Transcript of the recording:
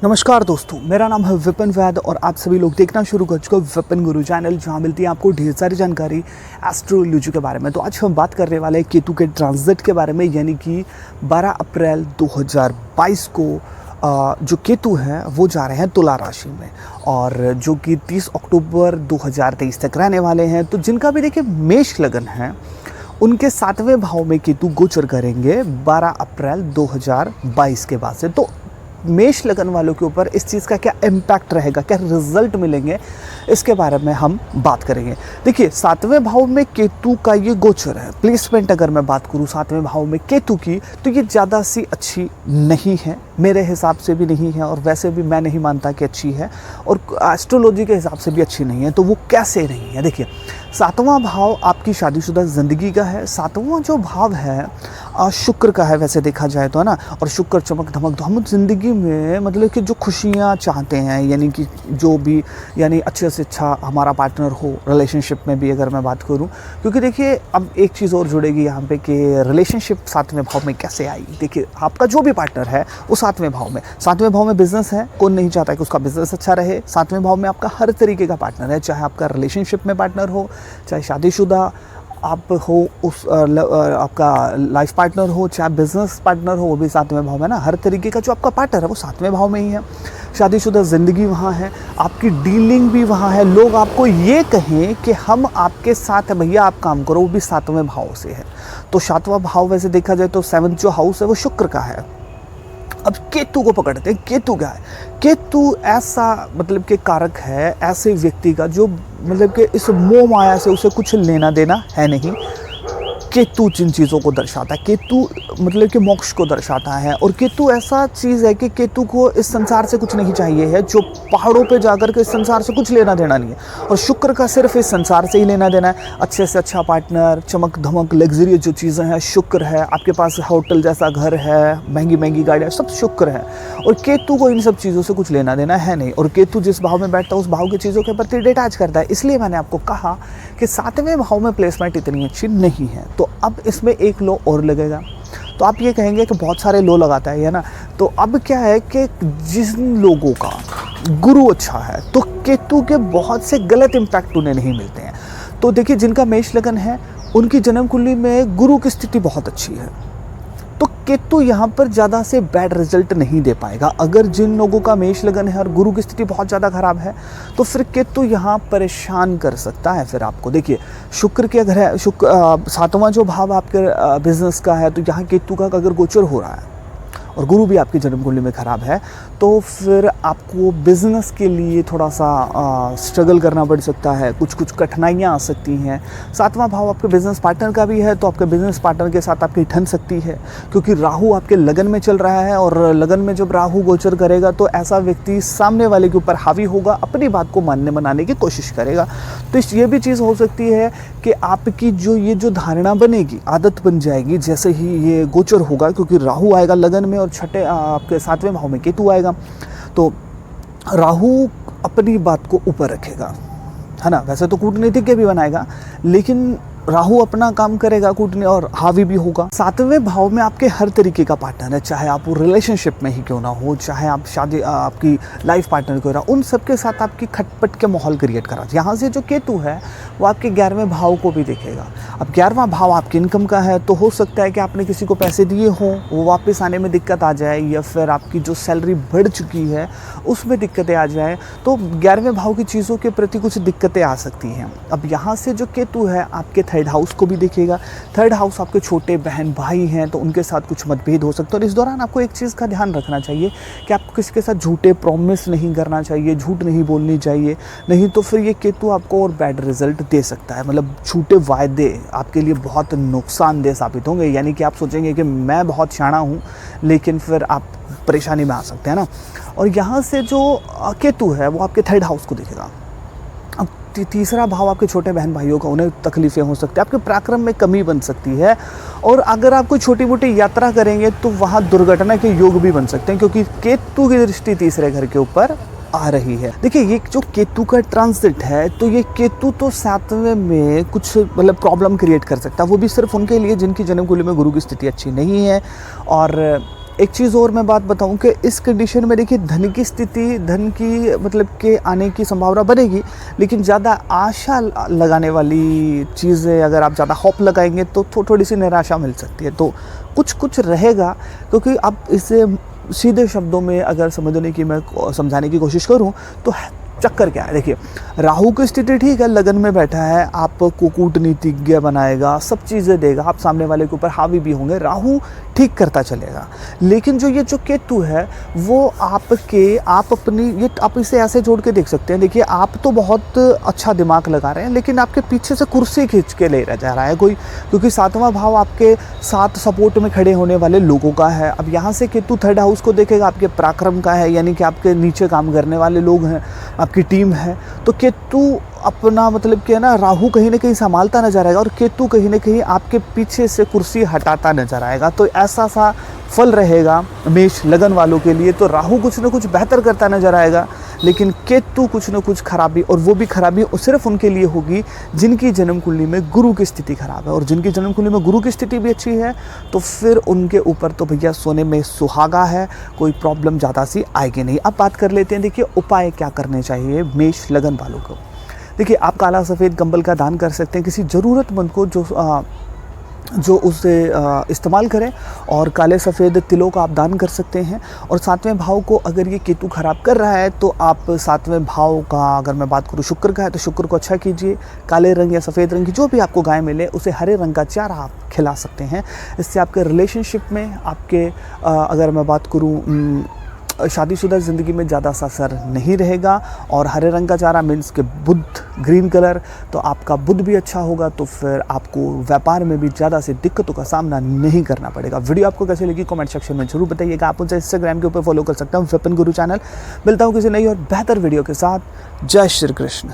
नमस्कार दोस्तों, मेरा नाम है विपिन वैद और आप सभी लोग देखना शुरू कर चुके हो विपिन गुरु चैनल, जहां मिलती है आपको ढेर सारी जानकारी एस्ट्रोलॉजी के बारे में। तो आज हम बात करने वाले हैं केतु के ट्रांजिट के बारे में, यानी कि 12 अप्रैल 2022 को जो केतु हैं वो जा रहे हैं तुला राशि में, और जो कि 30 अक्टूबर 2023 तक रहने वाले हैं। तो जिनका भी देखिए मेष लगन है, उनके 7वें भाव में केतु गोचर करेंगे 12 अप्रैल 2022 के बाद से। तो मेष लगन वालों के ऊपर इस चीज़ का क्या इम्पैक्ट रहेगा, क्या रिजल्ट मिलेंगे, इसके बारे में हम बात करेंगे। देखिए, 7वें भाव में केतु का ये गोचर है। प्लेसमेंट अगर मैं बात करूँ 7वें भाव में केतु की, तो ये ज़्यादा सी अच्छी नहीं है, मेरे हिसाब से भी नहीं है, और वैसे भी मैं नहीं मानता कि अच्छी है, और एस्ट्रोलॉजी के हिसाब से भी अच्छी नहीं है। तो वो कैसे नहीं है? देखिए, 7वां भाव आपकी शादीशुदा ज़िंदगी का है। 7वां जो भाव है शुक्र का है, वैसे देखा जाए तो, है ना। और शुक्र चमक धमक, तो हम ज़िंदगी में मतलब कि जो खुशियाँ चाहते हैं, यानी कि जो भी, यानी अच्छे से अच्छा हमारा पार्टनर हो, रिलेशनशिप में भी अगर मैं बात करूं, क्योंकि देखिए अब एक चीज़ और जुड़ेगी यहाँ पे कि रिलेशनशिप 7वें भाव में कैसे आएगी। देखिए, आपका जो भी पार्टनर है वो 7वें भाव में, 7वें भाव में बिजनेस है, कौन नहीं चाहता कि उसका बिजनेस अच्छा रहे। 7वें भाव में आपका हर तरीके का पार्टनर है, चाहे आपका रिलेशनशिप में पार्टनर हो, चाहे शादीशुदा आप हो, उस आपका लाइफ पार्टनर हो, चाहे बिजनेस पार्टनर हो, वो भी 7वें भाव में ना। हर तरीके का जो आपका पार्टनर है वो 7वें भाव में ही है। शादीशुदा ज़िंदगी वहाँ है, आपकी डीलिंग भी वहाँ है। लोग आपको ये कहें कि हम आपके साथ हैं भैया, आप काम करो, वो भी 7वें भाव से है। तो 7वां भाव वैसे देखा जाए तो 7th जो हाउस है वो शुक्र का है। अब केतु को पकड़ते हैं। केतु क्या है? केतु ऐसा मतलब कि कारक है ऐसे व्यक्ति का जो मतलब कि इस मोह माया से उसे कुछ लेना देना है नहीं। केतु जिन चीज़ों को दर्शाता है, केतु मतलब कि मोक्ष को दर्शाता है। और केतु ऐसा चीज़ है कि केतु को इस संसार से कुछ नहीं चाहिए है, जो पहाड़ों पे जाकर के इस संसार से कुछ लेना देना नहीं है। और शुक्र का सिर्फ इस संसार से ही लेना देना है। अच्छे से अच्छा पार्टनर, चमक धमक, लग्जरियस जो चीज़ें हैं, शुक्र है। आपके पास होटल जैसा घर है, महंगी महंगी गाड़ियाँ, सब शुक्र है। और केतु को इन सब चीज़ों से कुछ लेना देना है नहीं। और केतु जिस भाव में बैठता है उस भाव की चीज़ों के प्रति डिटैच करता है। इसलिए मैंने आपको कहा कि 7वें भाव में प्लेसमेंट इतनी अच्छी नहीं है। तो अब इसमें एक लो और लगेगा। तो आप ये कहेंगे कि बहुत सारे लो लगाता है ना। तो अब क्या है कि जिन लोगों का गुरु अच्छा है, तो केतु के बहुत से गलत इम्पैक्ट उन्हें नहीं मिलते हैं। तो देखिए, जिनका मेष लगन है उनकी जन्म कुंडली में गुरु की स्थिति बहुत अच्छी है, तो केतु यहाँ पर ज़्यादा से बैड रिजल्ट नहीं दे पाएगा। अगर जिन लोगों का मेष लगन है और गुरु की स्थिति बहुत ज़्यादा खराब है, तो फिर केतु यहाँ परेशान कर सकता है फिर आपको। देखिए, शुक्र के अगर है, शुक्र 7वां जो भाव आपके बिजनेस का है, तो यहाँ केतु का अगर गोचर हो रहा है और गुरु भी आपकी जन्म कुंडली में ख़राब है, तो फिर आपको बिज़नेस के लिए थोड़ा सा स्ट्रगल करना पड़ सकता है, कुछ कुछ कठिनाइयाँ आ सकती हैं। 7वां भाव आपके बिज़नेस पार्टनर का भी है, तो आपके बिज़नेस पार्टनर के साथ आपकी ठन सकती है, क्योंकि राहु आपके लगन में चल रहा है। और लगन में जब राहु गोचर करेगा तो ऐसा व्यक्ति सामने वाले के ऊपर हावी होगा, अपनी बात को मानने मनाने की कोशिश करेगा। तो ये भी चीज़ हो सकती है कि आपकी जो धारणा बनेगी, आदत बन जाएगी जैसे ही ये गोचर होगा, क्योंकि राहु आएगा लगन में और छठे आपके 7वें भाव में केतु आएगा। तो राहु अपनी बात को ऊपर रखेगा, है ना। वैसे तो कूटनीतिज्ञ भी बनाएगा, लेकिन राहु अपना काम करेगा कूटनी और हावी भी होगा। 7वें भाव में आपके हर तरीके का पार्टनर है, चाहे आप वो रिलेशनशिप में ही क्यों ना हो, चाहे आप शादी आपकी लाइफ पार्टनर क्यों ना, उन सबके साथ आपकी खटपट के माहौल क्रिएट करा। यहाँ से जो केतु है वो आपके 11वें भाव को भी देखेगा। अब 11वां भाव आपकी इनकम का है, तो हो सकता है कि आपने किसी को पैसे दिए हों, वो वापस आने में दिक्कत आ जाए, या फिर आपकी जो सैलरी बढ़ चुकी है उसमें दिक्कतें आ जाए। तो 11वें भाव की चीज़ों के प्रति कुछ दिक्कतें आ सकती हैं। अब यहाँ से जो केतु है आपके 3rd हाउस को भी देखेगा। 3rd हाउस आपके छोटे बहन भाई हैं, तो उनके साथ कुछ मतभेद हो सकते हैं। और इस दौरान आपको एक चीज़ का ध्यान रखना चाहिए कि आपको किसी के साथ झूठे प्रॉमिस नहीं करना चाहिए, झूठ नहीं बोलनी चाहिए, नहीं तो फिर ये केतु आपको और बैड रिजल्ट दे सकता है। मतलब झूठे वायदे आपके लिए बहुत नुकसानदेह साबित होंगे, यानी कि आप सोचेंगे कि मैं बहुत शाना हूँ, लेकिन फिर आप परेशानी में आ सकते हैं ना। और यहाँ से जो केतु है वो आपके 3rd हाउस को देखेगा। अब तीसरा भाव आपके छोटे बहन भाइयों का, उन्हें तकलीफ़ें हो सकती है, आपके पराक्रम में कमी बन सकती है। और अगर आप कोई छोटी मोटी यात्रा करेंगे तो वहाँ दुर्घटना के योग भी बन सकते हैं, क्योंकि केतु की दृष्टि तीसरे घर के ऊपर आ रही है। देखिए, ये जो केतु का ट्रांजिट है, तो ये केतु तो 7वें में कुछ मतलब प्रॉब्लम क्रिएट कर सकता है, वो भी सिर्फ उनके लिए जिनकी जन्म कुंडली में गुरु की स्थिति अच्छी नहीं है। और एक चीज़ और मैं बात बताऊं कि इस कंडीशन में देखिए धन की स्थिति, धन की मतलब के आने की संभावना बनेगी, लेकिन ज़्यादा आशा लगाने वाली चीज़ें अगर आप ज़्यादा होप लगाएंगे तो थोड़ी सी निराशा मिल सकती है। तो कुछ कुछ रहेगा, क्योंकि आप इसे सीधे शब्दों में अगर समझने की मैं समझाने की कोशिश करूं तो चक्कर क्या है, देखिए राहु की स्थिति ठीक है, लगन में बैठा है, आपको कूटनीतिज्ञ बनाएगा, सब चीज़ें देगा, आप सामने वाले के ऊपर हावी भी होंगे, राहु ठीक करता चलेगा। लेकिन जो केतु है वो आप अपनी ये आप इसे ऐसे जोड़ के देख सकते हैं। देखिए आप तो बहुत अच्छा दिमाग लगा रहे हैं, लेकिन आपके पीछे से कुर्सी खींच के ले जा रहा है कोई, क्योंकि 7वां भाव आपके साथ सपोर्ट में खड़े होने वाले लोगों का है। अब यहाँ से केतु 3rd हाउस को देखेगा, आपके पराक्रम का है, यानी कि आपके नीचे काम करने वाले लोग हैं, आपकी टीम है। तो केतु अपना मतलब कि है ना, राहु कहीं ना कहीं संभालता नजर आएगा और केतु कहीं ना कहीं आपके पीछे से कुर्सी हटाता नजर आएगा। तो ऐसा सा फल रहेगा मेष लगन वालों के लिए। तो राहु कुछ ना कुछ बेहतर करता नजर आएगा, लेकिन केतु कुछ ना कुछ खराबी, और वो भी खराबी सिर्फ उनके लिए होगी जिनकी जन्म कुंडली में गुरु की स्थिति खराब है। और जिनकी जन्म कुंडली में गुरु की स्थिति भी अच्छी है तो फिर उनके ऊपर तो भैया सोने में सुहागा है, कोई प्रॉब्लम ज़्यादा सी आएगी नहीं। अब बात कर लेते हैं, देखिए उपाय क्या करने चाहिए मेष लगन वालों को। देखिए आप काला सफ़ेद कंबल का दान कर सकते हैं किसी ज़रूरतमंद को जो उसे इस्तेमाल करें, और काले सफ़ेद तिलों का आप दान कर सकते हैं। और 7वें भाव को अगर ये केतु खराब कर रहा है तो आप 7वें भाव का अगर मैं बात करूँ शुक्र का है तो शुक्र को अच्छा कीजिए। काले रंग या सफ़ेद रंग की जो भी आपको गाय मिले उसे हरे रंग का चारा आप खिला सकते हैं। इससे आपके रिलेशनशिप में, आपके अगर मैं बात करूँ शादीशुदा ज़िंदगी में ज़्यादा सा असर नहीं रहेगा। और हरे रंग का चारा मीन्स के बुध, ग्रीन कलर, तो आपका बुध भी अच्छा होगा, तो फिर आपको व्यापार में भी ज़्यादा से दिक्कतों का सामना नहीं करना पड़ेगा। वीडियो आपको कैसे लगी कमेंट सेक्शन में जरूर बताइएगा। आप मुझे इंस्टाग्राम के ऊपर फॉलो कर सकते हैं विपिन गुरु चैनल। मिलता हूँ किसी नई और बेहतर वीडियो के साथ। जय श्री कृष्ण।